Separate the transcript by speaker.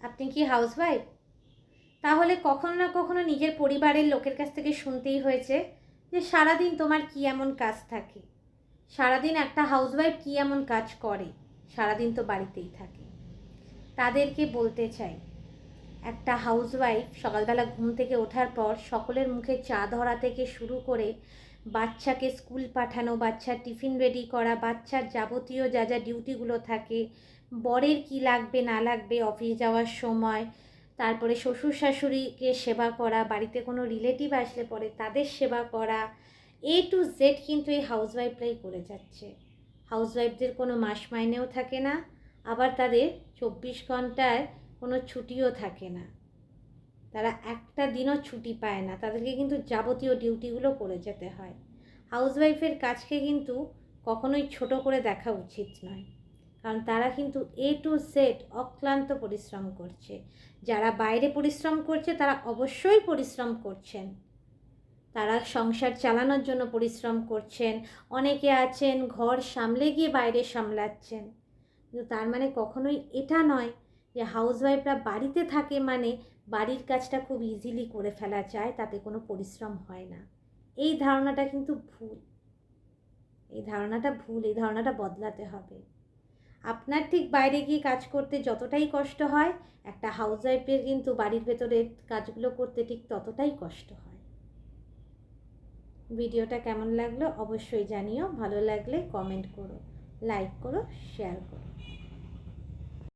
Speaker 1: আপনি কি হাউসওয়াইফ? তাহলে কখনো না কখনো নিজের পরিবারের লোকের কাছ থেকে শুনতেই হয়েছে যে সারাদিন তোমার কী এমন কাজ থাকে, সারাদিন একটা হাউসওয়াইফ কী এমন কাজ করে, সারাদিন তো বাড়িতেই থাকে। তাদেরকে বলতে চাই, একটা হাউসওয়াইফ সকালবেলা ঘুম থেকে ওঠার পর সকলের মুখে চা ধরা থেকে শুরু করে বাচ্চাকে স্কুল পাঠানো, বাচ্চার টিফিন রেডি করা, বাচ্চার যাবতীয় যা যা ডিউটিগুলো থাকে, বরের কি লাগবে না লাগবে অফিস যাওয়ার সময়, তারপরে শ্বশুর শাশুড়িকে সেবা করা, বাড়িতে কোনো রিলেটিভ আসলে পরে তাদের সেবা করা, টু জেড কিন্তু এই হাউসওয়াইফরাই করে যাচ্ছে। হাউসওয়াইফদের কোনো মাস মাইনেও থাকে না, আবার তাদের 24 ঘন্টায় কোনো ছুটিও থাকে না, তারা একটা দিনও ছুটি পায় না, তাদেরকে কিন্তু যাবতীয় ডিউটিগুলো করে যেতে হয়। হাউসওয়াইফের কাজকে কিন্তু কখনোই ছোট করে দেখা উচিত নয়, কারণ তারা কিন্তু টু জেড অক্লান্ত পরিশ্রম করছে। যারা বাইরে পরিশ্রম করছে তারা অবশ্যই পরিশ্রম করছেন, তারা সংসার চালানোর জন্য পরিশ্রম করছেন, অনেকে আছেন ঘর সামলে গিয়ে বাইরে সামলাচ্ছেন, কিন্তু তার মানে কখনোই এটা নয় যে হাউসওয়াইফরা বাড়িতে থাকে মানে বাড়ির কাজটা খুব ইজিলি করে ফেলা যায়, তাতে কোনো পরিশ্রম হয় না। এই ধারণাটা কিন্তু ভুল, এই ধারণাটা বদলাতে হবে। আপনার ঠিক বাইরে গিয়ে কাজ করতে যতটাই কষ্ট হয়, একটা হাউসওয়াইফের কিন্তু বাড়ির ভেতরের কাজগুলো করতে ঠিক ততটাই কষ্ট হয়। ভিডিওটা কেমন লাগলো অবশ্যই জানিও, ভালো লাগলে কমেন্ট করো, লাইক করো, শেয়ার করো।